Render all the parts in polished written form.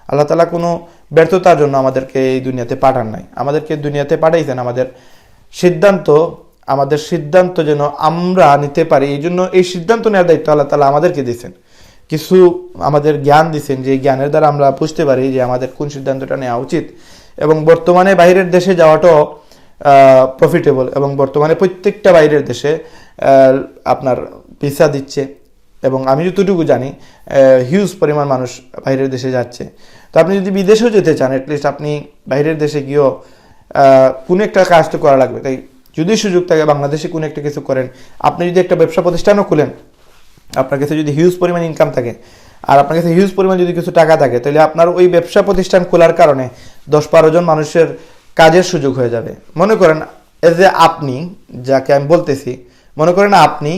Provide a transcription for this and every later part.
আল্লাহ তাআলা কোনো ব্যর্থতার জন্য আমাদেরকে এই দুনিয়াতে পাঠান নাই, আমাদেরকে দুনিয়াতে পাঠাইছেন আমাদের সিদ্ধান্ত যেন আমরা নিতে পারি। এই জন্য এই সিদ্ধান্ত নেওয়ার দায়িত্ব আল্লাহ তাআলা আমাদেরকে দিয়েছেন। কিছু আমাদের জ্ঞান দিচ্ছেন, যে জ্ঞানের দ্বারা আমরা বুঝতে পারি যে আমাদের কোন সিদ্ধান্তটা নেওয়া উচিত। এবং বর্তমানে বাইরের দেশে যাওয়াটাও প্রফিটেবল, এবং বর্তমানে প্রত্যেকটা বাইরের দেশে আপনার ভিসা দিচ্ছে, এবং আমি যতটুকু জানি হিউজ পরিমাণ মানুষ বাইরের দেশে যাচ্ছে। তো আপনি যদি বিদেশেও যেতে চান, অ্যাটলিস্ট আপনি বাইরের দেশে গিয়েও কোনো একটা কাজ তো করা লাগবে। তাই যদি সুযোগ থাকে বাংলাদেশে কোনো একটা কিছু করেন, আপনি যদি একটা ব্যবসা প্রতিষ্ঠানও খুলেন, আপনার কাছে যদি হিউজ পরিমাণ ইনকাম থাকে আর আপনার কাছে হিউজ পরিমাণ যদি কিছু টাকা থাকে, তাহলে আপনার ওই ব্যবসা প্রতিষ্ঠান খোলার কারণে 10-12 জন মানুষের কাজের সুযোগ হয়ে যাবে। মনে করেন এজ এ আপনি, যাকে আমি বলতেছি, মনে করেন আপনি,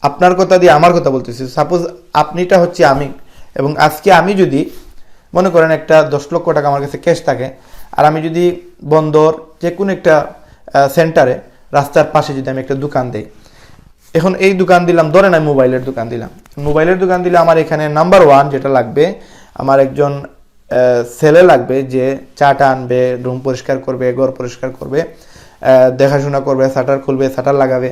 আপনার কথা দিয়ে আমার কথা বলতেছি, সাপোজ আপনিটা হচ্ছে আমি, এবং আজকে আমি যদি মনে করেন একটা 10 লক্ষ টাকা আমার কাছে ক্যাশ থাকে, আর আমি যদি বন্দর যে কোনো একটা সেন্টারে রাস্তার পাশে যদি আমি একটা দোকান দিই, এখন এই দোকান দিলাম, ধরেন আমি মোবাইলের দোকান দিলাম, মোবাইলের দোকান দিলে আমার এখানে নাম্বার 1 যেটা লাগবে, আমার একজন ছেলে লাগবে যে চাটা আনবে, রুম পরিষ্কার করবে, ঘর পরিষ্কার করবে, দেখাশোনা করবে, শাটার খুলবে, শাটার লাগাবে।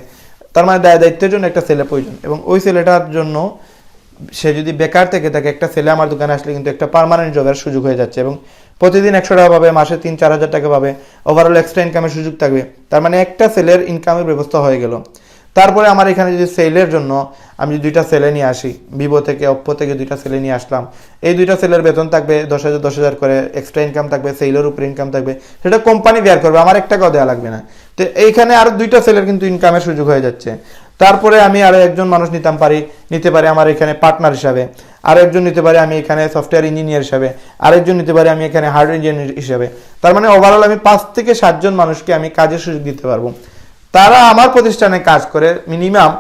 তার মানে দায়িত্বের জন্য একটা ছেলে প্রয়োজন, এবং ওই ছেলেটার জন্য সে যদি বেকার থেকে থাকে, একটা ছেলে আমার দোকানে আসলে কিন্তু একটা পার্মানেন্ট জবের সুযোগ হয়ে যাচ্ছে, এবং প্রতিদিন 100 টাকা পাবে, মাসে 3-4 হাজার টাকা পাবে, ওভারঅল এক্সট্রা ইনকামের সুযোগ থাকবে। তার মানে একটা ছেলের ইনকামের ব্যবস্থা হয়ে গেল। তারপরে আমার এখানে যদি সেলের জন্য আমি যদি 2টা ছেলে নিয়ে আসি, ভিভো থেকে অপ্পো থেকে 2টা ছেলে নিয়ে আসলাম, এই 2টা ছেলের বেতন থাকবে 10,000 করে, এক্সট্রা ইনকাম থাকবে, সেলের উপরে ইনকাম থাকবে, সেটা কোম্পানি বেয়ার করবে, আমার 1 টাকাও দেওয়া লাগবে না। তো এইখানে আরো 2টা ছেলের কিন্তু ইনকামের সুযোগ হয়ে যাচ্ছে। তারপরে আমি আরো একজন মানুষ নিতে পারি আমার এখানে পার্টনার হিসাবে, আরো একজন নিতে পারি আমি এখানে সফটওয়্যার ইঞ্জিনিয়ার হিসাবে, আরেকজন নিতে পারি আমি এখানে হার্ডওয়্যার ইঞ্জিনিয়ার হিসাবে। তার মানে ওভারঅল আমি 5 থেকে 7 জন মানুষকে আমি কাজের সুযোগ দিতে পারবো। তারা আমার প্রতিষ্ঠানে কাজ করে মিনিমাম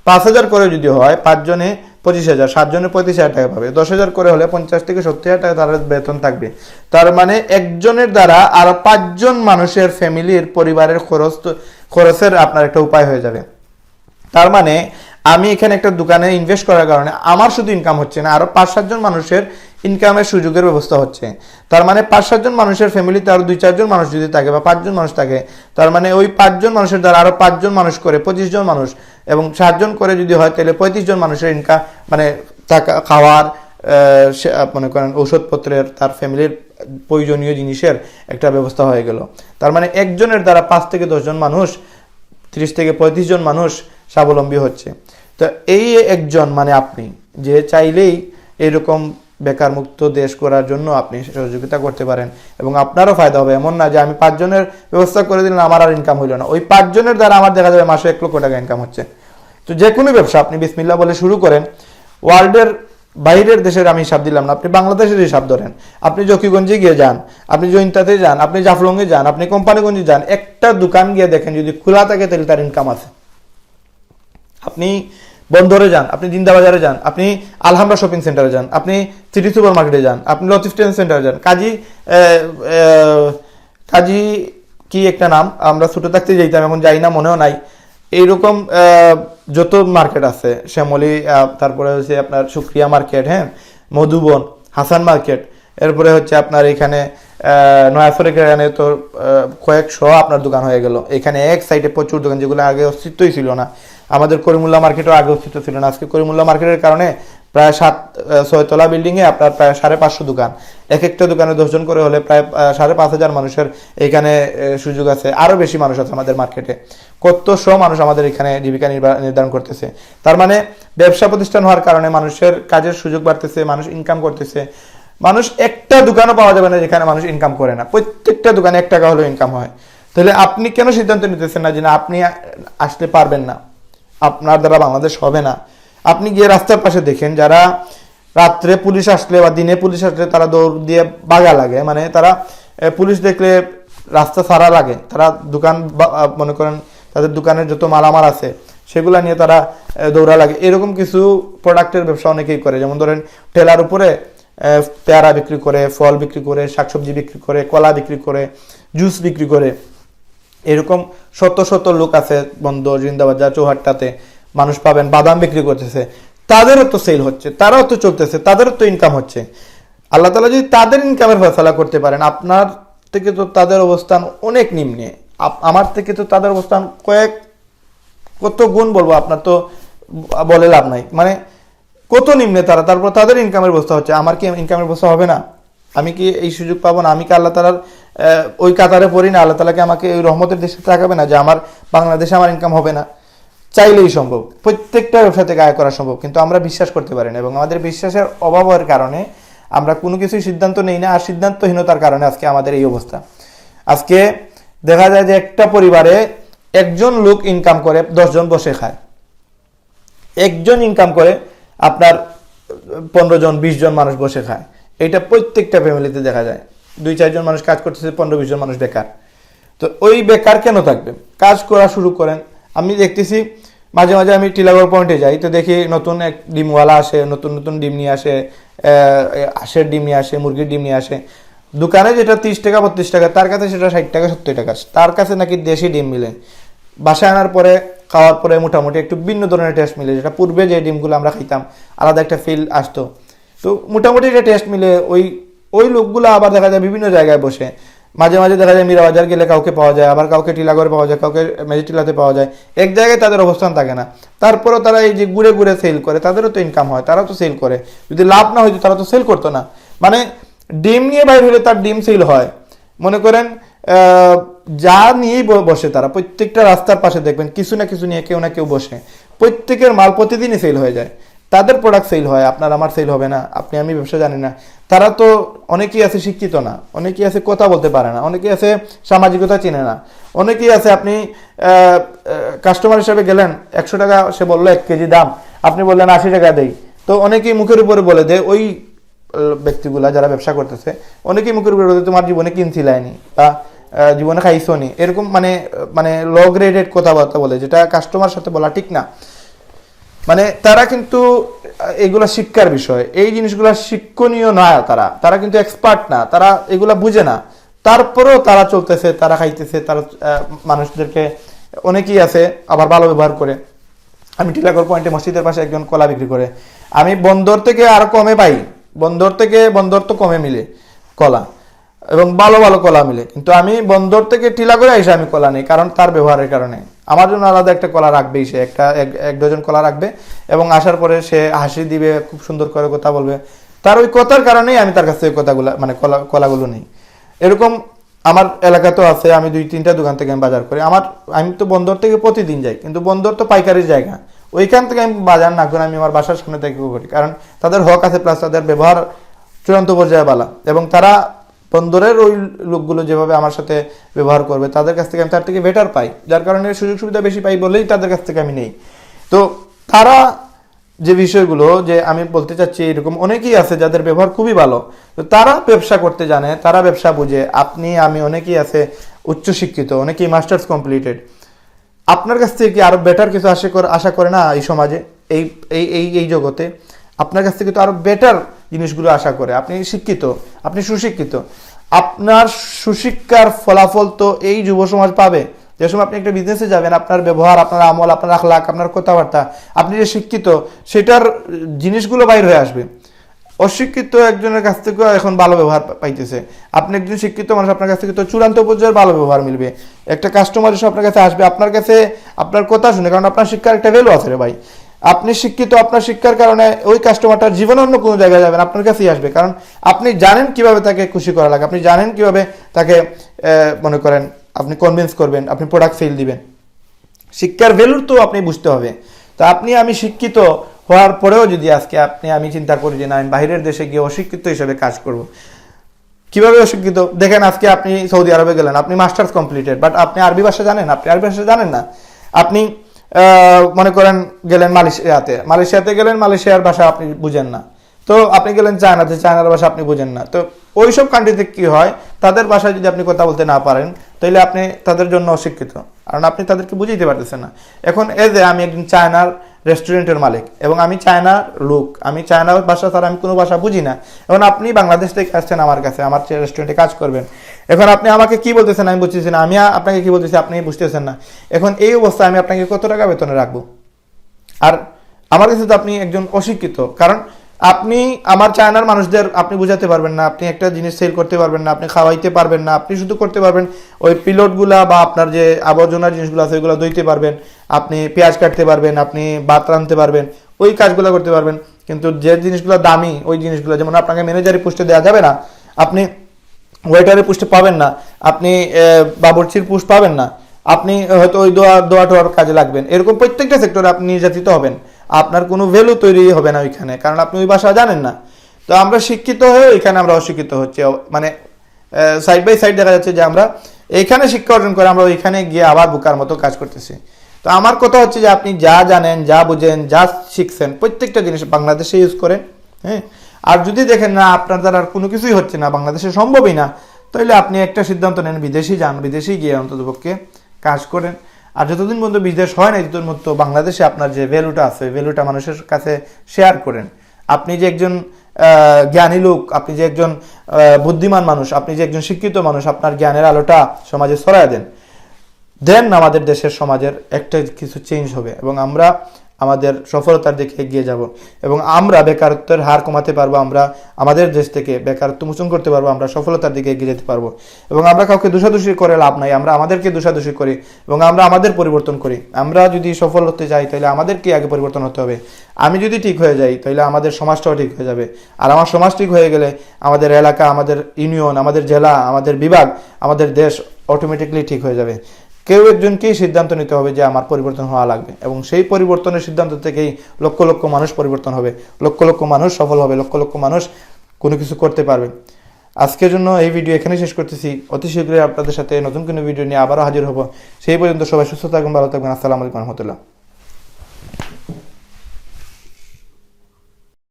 5,000 করে যদি হয়, 5 জনে 25,000, 7 জনে 35,000 টাকা পাবে, 10,000 করে হলে 50 থেকে 70,000 টাকা তার বেতন থাকবে। তার মানে একজনের দ্বারা আরো 5 জন মানুষের ফ্যামিলির পরিবারের খরচের আপনার একটা উপায় হয়ে যাবে। তার মানে আমি এখানে একটা দোকানে ইনভেস্ট করার কারণে আমার শুধু ইনকাম হচ্ছে না, আরো 5-7 জন মানুষের ইনকামের সুযোগের ব্যবস্থা হচ্ছে। তার মানে 5-7 জন মানুষের ফ্যামিলিতে আরো 2-4 জন মানুষ যদি থাকে, বা 5 জন মানুষ থাকে, তার মানে ওই 5 জন মানুষের দ্বারা আরো 5 জন মানুষ করে 25 জন মানুষ, এবং 7 জন করে যদি হয় তাহলে 35 জন মানুষের ইনকাম, মানে টাকা খাওয়ার, মনে করেন ঔষধপত্রের, তার ফ্যামিলির প্রয়োজনীয় জিনিসের একটা ব্যবস্থা হয়ে গেল। তার মানে একজনের দ্বারা 5 থেকে 10 জন মানুষ, 30 থেকে 35 জন মানুষ স্বাবলম্বী হচ্ছে। তো এই একজন মানে আপনি, যে চাইলেই এরকম বেকার মুক্ত দেশ করার জন্য আপনি সহযোগিতা করতে পারেন, এবং আপনারও ফায়দা হবে। এমন না যে আমি 5 জনের ব্যবস্থা করে দিলাম, আমার আর ইনকাম হইল না, ওই 5 জনের দ্বারা আমার দেখা যাবে মাসে 1 লক্ষ টাকা ইনকাম হচ্ছে। তো যে কোনো ব্যবসা আপনি বিসমিল্লাহ বলে শুরু করেন। ওয়ার্ল্ডের বাইরের দেশের আমি হিসাব দিলাম না, আপনি বাংলাদেশের হিসাব ধরেন, আপনি জকিগঞ্জে গিয়ে যান, আপনি জৈন্তাতে যান, আপনি জাফলংয়ে যান, আপনি কোম্পানিগঞ্জে যান, একটা দোকান গিয়ে দেখেন যদি খোলা থাকে তাহলে তার ইনকাম আছে। আপনি বন্দরে যান, আপনি জিন্দাবাজারে যান, আপনি আলহামরা শপিং সেন্টারে যান, আপনি সিটি সুপার মার্কেটে যান, আপনি লতিফ ট্রেন সেন্টারে যান, কাজী কি একটা নাম, আমরা ছোট থাকতে যাইতাম, এখন যাই না, মনেও নাই। এইরকম যত মার্কেট আছে, শ্যামলী, তারপরে হচ্ছে আপনার সুক্রিয়া মার্কেট, হ্যাঁ, মধুবন, হাসান মার্কেট, এরপরে হচ্ছে আপনার এখানে নয়াফরের এখানে তো কয়েকশো আপনার দোকান হয়ে গেল। এখানে এক সাইডে প্রচুর দোকান, যেগুলো আগে অস্তিত্বই ছিল না। আমাদের করিমুল্লাহ মার্কেটও আগে অস্তিত্ব ছিল না। আজকে করিমুল্লাহ মার্কেটের কারণে প্রায় 7-6 তলা বিল্ডিংয়ে আপনার প্রায় 550 দোকান, এক একটা দোকানে 10 জন করে হলে প্রায় 5,500 মানুষের এখানে সুযোগ আছে। আরো বেশি মানুষ আছে আমাদের মার্কেটে, কত শো মানুষ আমাদের এখানে জীবিকা নির্ধারণ করতেছে। তার মানে ব্যবসা প্রতিষ্ঠান হওয়ার কারণে মানুষের কাজের সুযোগ বাড়তেছে, মানুষ ইনকাম করতেছে। মানুষ একটা দোকানও পাওয়া যাবে না যেখানে মানুষ ইনকাম করে না, প্রত্যেকটা দোকানে 1 টাকা হলেও ইনকাম হয়। তাহলে আপনি কেন সিদ্ধান্ত নিতেছেন না যে না আপনি আসলে পারবেন না, আপনার দ্বারা বাংলাদেশ হবে না? আপনি গিয়ে রাস্তার পাশে দেখেন, যারা রাত্রে পুলিশ আসলে বা দিনে পুলিশ আসলে তারা দৌড় দিয়ে বাগা লাগে, মানে তারা পুলিশ দেখলে রাস্তা ছাড়া লাগে, তারা দোকান, মনে করেন তাদের দোকানের যত মালামাল আছে সেগুলা নিয়ে তারা দৌড়া লাগে। এরকম কিছু প্রোডাক্টের ব্যবসা অনেকেই করে, যেমন ধরেন ঠেলার উপরে পেয়ারা বিক্রি করে, ফল বিক্রি করে, শাকসবজি বিক্রি করে, কলা বিক্রি করে, জুস বিক্রি করে। এরকম শত শত লোক আছে বন্দর, জিন্দাবাজার, চৌহাট্টাতে মানুষ পাবেন বাদাম বিক্রি করতেছে, তাদেরও তো সেল হচ্ছে, তারাও তো চলতেছে, তাদেরও তো ইনকাম হচ্ছে। আল্লাহ তাআলা যদি তাদের ইনকামের ফয়সালা করতে পারেন, আপনার থেকে তো তাদের অবস্থান অনেক নিম্নে, আমার থেকে তো তাদের অবস্থান কত গুণ বলবো, আপনার তো বলে লাভ নাই, মানে কত নিম্নে তারা, তারপর তাদের ইনকামের ব্যবস্থা হচ্ছে, আমার কি ইনকামের ব্যবস্থা হবে না? আমি কি এই সুযোগ পাবো না? আমি কি আল্লাহ তাআলার ওই কাতারে পড়ি না? আল্লাহ তাআলাকে আমাকে ওই রহমতের দেশে তাকাবে না যে আমার বাংলাদেশে আমার ইনকাম হবে না? চাইলেই সম্ভব, প্রত্যেকটা ব্যবসা থেকে আয় করা সম্ভব, কিন্তু আমরা বিশ্বাস করতে পারি না এবং আমাদের বিশ্বাসের অভাবের কারণে আমরা কোনো কিছুই সিদ্ধান্ত নেই না, আর সিদ্ধান্তহীনতার কারণে আজকে আমাদের এই অবস্থা। আজকে দেখা যায় যে একটা পরিবারে একজন লোক ইনকাম করে 10 জন বসে খায়, একজন ইনকাম করে আপনার 15 জন 20 জন মানুষ বসে খায়। এটা প্রত্যেকটা ফ্যামিলিতে দেখা যায়, 2-4 জন মানুষ কাজ করতেছে, 15-20 জন মানুষ বেকার। তো ওই বেকার কেন থাকবে? কাজ করা শুরু করেন। আমি দেখতেছি মাঝে মাঝে আমি টিলাগড় পয়েন্টে যাই, তো দেখি নতুন এক ডিমওয়ালা আসে, নতুন নতুন ডিম নিয়ে আসে, হাঁসের ডিম নিয়ে আসে, মুরগির ডিম নিয়ে আসে। দোকানে যেটা 30 টাকা 32 টাকা, তার কাছে সেটা 60 টাকা 70 টাকা। তার কাছে নাকি দেশি ডিম মিলে, বাসায় আনার পরে খাওয়ার পরে মোটামুটি একটু ভিন্ন ধরনের টেস্ট মিলে, যেটা পূর্বে যে ডিমগুলো আমরা খাইতাম আলাদা একটা ফিল আসতো। তো মোটামুটি এটা টেস্ট মিলে ওই লোকগুলো আবার দেখা যায় বিভিন্ন জায়গায় বসে, মাঝে মাঝে দেখা যায় মীরাবাজার গেলে কাউকে পাওয়া যায়, আবার কাউকে টিলাগড়ে পাওয়া যায়, কাউকে মেজিটিলাতে পাওয়া যায়, এক জায়গায় তাদের অবস্থান থাকে না। তারপরেও তারা এই যে ঘুরে ঘুরে সেল করে, তাদেরও তো ইনকাম হয়, তারাও তো সেল করে। যদি লাভ না হইতো তারা তো সেল করতো না। মানে ডিম নিয়ে বাইরে হলে তার ডিম সেল হয়। মনে করেন যা নিয়েই বসে তারা, প্রত্যেকটা রাস্তার পাশে দেখবেন কিছু না কিছু নিয়ে কেউ না কেউ বসে, প্রত্যেকের মাল প্রতিদিনই সেল হয়ে যায়, তাদের প্রোডাক্ট সেল হয়, আপনার আমার সেল হবে না, আপনি আমি ব্যবসা জানি না। তারা তো অনেকেই আছে শিক্ষিত না, অনেকেই আছে কথা বলতে পারে না, অনেকেই আছে সামাজিকতা চিনে না, অনেকেই আছে আপনি কাস্টমার হিসাবে গেলেন, 100 টাকা সে বললো 1 কেজি দাম, আপনি বললেন 80 টাকা দেই। তো অনেকেই মুখের উপরে বলে দেয়, ওই ব্যক্তিগুলা যারা ব্যবসা করতেছে অনেকেই মুখের উপরে বলে তোমার জীবনে কিনছিলাইনি বা জীবনে খাইছো নি, এরকম মানে মানে লো গ্রেডেড কথাবার্তা বলে, যেটা কাস্টমার সাথে বলা ঠিক না। মানে তারা কিন্তু এগুলা শিক্ষার বিষয়, এই জিনিসগুলা শিক্ষণীয় নয়, তারা কিন্তু এক্সপার্ট না, তারা এগুলা বুঝে না, তারপরেও তারা চলতেছে, তারা খাইতেছে, তারা মানুষদেরকে, অনেকেই আছে আবার ভালো ব্যবহার করে। আমি টিলাগড় পয়েন্টে মসজিদের পাশে একজন কলা বিক্রি করে, আমি বন্দর থেকে আরো কমে পাই, বন্দর তো কমে মিলে কলা এবং ভালো ভালো কলা মিলে, কিন্তু আমি বন্দর থেকে টিলাগড়ে এসে আমি কলা নেই, কারণ তার ব্যবহারের কারণে। আমার জন্য আলাদা একটা কলা রাখবেই, সে এক ডজন কলা রাখবে এবং আসার পরে সে হাসি দিবে, খুব সুন্দর করে কথা বলবে, তার ওই কথার কারণেই আমি তার কাছ থেকে কথাগুলো মানে কলাগুলো নেই। এরকম আমার এলাকাতেও আছে, আমি 2-3টা দোকান থেকে আমি বাজার করি। আমি তো বন্দর থেকে প্রতিদিন যাই, কিন্তু বন্দর তো পাইকারির জায়গা, ওইখান থেকে আমি বাজার না করে আমি আমার বাসার সামনে থেকে করি, কারণ তাদের হক আছে, প্লাস তাদের ব্যবহার চূড়ান্ত পর্যায়ে বালা, এবং তারা বন্দরের ওই লোকগুলো যেভাবে আমার সাথে ব্যবহার করবে তাদের কাছ থেকে আমি তার থেকে বেটার পাই, যার কারণে সুযোগ সুবিধা বেশি পাই বলেই তাদের কাছ থেকে আমি নেই। তো তারা যে বিষয়গুলো যে আমি বলতে চাচ্ছি, এরকম অনেকেই আছে যাদের ব্যবহার খুবই ভালো, তো তারা ব্যবসা করতে জানে, তারা ব্যবসা বুঝে। আপনি আমি অনেকেই আছে উচ্চশিক্ষিত, অনেকেই মাস্টার্স কমপ্লিটেড, আপনার কাছ থেকে কি আরো বেটার কিছু আশা করে না এই সমাজে, এই এই এই জগতে আপনার কাছ থেকে তো আরো বেটার জিনিসগুলো আশা করে। আপনি শিক্ষিত, আপনি সুশিক্ষিত, আপনার সুশিক্ষার ফলাফল তো এই যুব সমাজ পাবে। যে সময় আপনি একটা বিজনেসে যাবেন, আপনার ব্যবহার, আপনার আমল, আপনার আখলাক, আপনার কথাবার্তা, আপনি যে শিক্ষিত সেটার জিনিসগুলো বাইর হয়ে আসবে। অশিক্ষিত একজনের কাছ থেকেও এখন ভালো ব্যবহার পাইতেছে, আপনি একজন শিক্ষিত মানুষ, আপনার কাছ থেকে তো চূড়ান্ত পর্যায়ের ভালো ব্যবহার মিলবে। একটা কাস্টমার এসে আপনার কাছে আসবে, আপনার কাছে আপনার কথা শুনে, কারণ আপনার শিক্ষার একটা ভ্যালু আছে রে ভাই। আপনি শিক্ষিত, আপনার শিক্ষার কারণে ওই কাস্টমারটার জীবনে অন্য কোনো জায়গায় যাবেন, আপনার কাছেই আসবে, কারণ আপনি জানেন কিভাবে তাকে খুশি করা লাগে, আপনি জানেন কিভাবে তাকে মনে করেন আপনি কনভিন্স করবেন, আপনি প্রোডাক্ট সেল দিবেন। শিক্ষার ভ্যালু তো আপনি বুঝতে হবে। তো আমি শিক্ষিত হওয়ার পরেও যদি আজকে আমি চিন্তা করি যে না, আমি বাইরের দেশে গিয়ে অশিক্ষিত হিসেবে কাজ করব, কিভাবে অশিক্ষিত? দেখেন আজকে আপনি সৌদি আরবে গেলেন, আপনি মাস্টার্স কমপ্লিটেড, বাট আপনি আরবি ভাষা জানেন? আপনি আরবি ভাষা জানেন না। আপনি মনে করেন গেলেন মালয়েশিয়াতে গেলেন, মালয়েশিয়ার ভাষা আপনি বুঝেন না। তো আপনি গেলেন চায়নার ভাষা আপনি বুঝেন না। তো ওইসব কান্ট্রিতে কি হয়, তাদের ভাষায় যদি আপনি কথা বলতে না পারেন, তাহলে আপনি তাদের জন্য অশিক্ষিত, কারণ আপনি তাদেরকে বুঝাইতে পারতেছেন না। এখন যে আমি একজন চায়নার রেস্টুরেন্টের মালিক এবং আমি চায়নার লোক, আমি চায়নার ভাষা ছাড়া আমি কোনো ভাষা বুঝি না। এখন আপনি বাংলাদেশ থেকে আসছেন আমার কাছে, আমার রেস্টুরেন্টে কাজ করবেন, এখন আপনি আমাকে কি বলতেছেন আমি বুঝতেছি না, আমি আপনাকে কি বলতেছি আপনি বুঝতেছেন না। এখন এই অবস্থায় আমি আপনাকে কত টাকা বেতনে রাখবো? আর আমার কাছে তো আপনি একজন অশিক্ষিত, কারণ আপনি আমার চায়নার মানুষদের আপনি বুঝাতে পারবেন না, আপনি একটা জিনিস সেল করতে পারবেন না, আপনি খাওয়াইতে পারবেন না, আপনি শুধু করতে পারবেন ওই পিলটগুলা বা আপনার যে আবর্জনার জিনিসগুলো আছে ওইগুলো ধুইতে পারবেন, আপনি পেঁয়াজ কাটতে পারবেন, আপনি ভাত রাঁধতে পারবেন, ওই কাজগুলো করতে পারবেন। কিন্তু যে জিনিসগুলো দামি ওই জিনিসগুলো, যেমন আপনাকে ম্যানেজারি পোস্টে দেওয়া যাবে না, আপনি ওয়েটারের পোস্টে পাবেন না, আপনি বাবুর্চির পোস্ট পাবেন না, আপনি হয়তো ওই দোয়া টোয়ার কাজে লাগবেন, এরকম প্রত্যেকটা সেক্টরে আপনি নির্যাতিত হবেন, আপনার কোনো ভ্যালু তৈরি হবে না ওইখানে, কারণ আপনি ওই ভাষা জানেন না। তো আমরা শিক্ষিত হয়ে এখানে আমরা অশিক্ষিত হচ্ছে, মানে সাইড বাই সাইড দেখা যাচ্ছে যে আমরা এইখানে শিক্ষা অর্জন করে আমরা ওইখানে গিয়ে আবার বোকার মতো কাজ করতেছি। তো আমার কথা হচ্ছে যে আপনি যা জানেন, যা বুঝেন, যা শিখছেন প্রত্যেকটা জিনিস বাংলাদেশে ইউজ করেন। হ্যাঁ, আর যদি দেখেন না আপনার দ্বারা আর কোনো কিছুই হচ্ছে না, বাংলাদেশে সম্ভবই না, তাহলে আপনি একটা সিদ্ধান্ত নেন, বিদেশি যান, বিদেশি গিয়ে অন্ততপক্ষে কাজ করেন। আর যতদিন পর্যন্ত বিদেশ হয় না, ততদিন পর্যন্ত বাংলাদেশে আপনার যে ভ্যালুটা আছে ভ্যালুটা মানুষের কাছে শেয়ার করেন। আপনি যে একজন জ্ঞানী লোক, আপনি যে একজন বুদ্ধিমান মানুষ, আপনি যে একজন শিক্ষিত মানুষ, আপনার জ্ঞানের আলোটা সমাজে ছড়ায় দেন আমাদের দেশের সমাজের একটা কিছু চেঞ্জ হবে এবং আমরা আমাদের সফলতার দিকে এগিয়ে যাব এবং আমরা বেকারত্বের হার কমাতে পারবো, আমরা আমাদের দেশ থেকে বেকারত্ব মোচন করতে পারবো, আমরা সফলতার দিকে এগিয়ে যেতে পারবো। এবং আমরা কাউকে দোষাদোষি করে লাভ নাই, আমরা আমাদেরকে দোষাদোষি করি এবং আমরা আমাদের পরিবর্তন করি। আমরা যদি সফল হতে চাই তাহলে আমাদেরকে আগে পরিবর্তন হতে হবে। আমি যদি ঠিক হয়ে যাই তাহলে আমাদের সমাজটাও ঠিক হয়ে যাবে, আর আমার সমাজ ঠিক হয়ে গেলে আমাদের এলাকা, আমাদের ইউনিয়ন, আমাদের জেলা, আমাদের বিভাগ, আমাদের দেশ অটোমেটিকলি ঠিক হয়ে যাবে। কেউ একজনকেই সিদ্ধান্ত নিতে হবে যে আমার পরিবর্তন হওয়া লাগবে এবং সেই পরিবর্তনের সিদ্ধান্ত থেকেই লক্ষ লক্ষ মানুষ পরিবর্তন হবে, লক্ষ লক্ষ মানুষ সফল হবে, লক্ষ লক্ষ মানুষ কোনো কিছু করতে পারবে। আজকের জন্য এই ভিডিও এখানে শেষ করতেছি। অতি শীঘ্রই আপনাদের সাথে নতুন কোনো ভিডিও নিয়ে আবারও হাজির হব। সেই পর্যন্ত সবাই সুস্থ থাকবেন, ভালো থাকবেন। আসসালামু আলাইকুম রহমতুল্লাহ।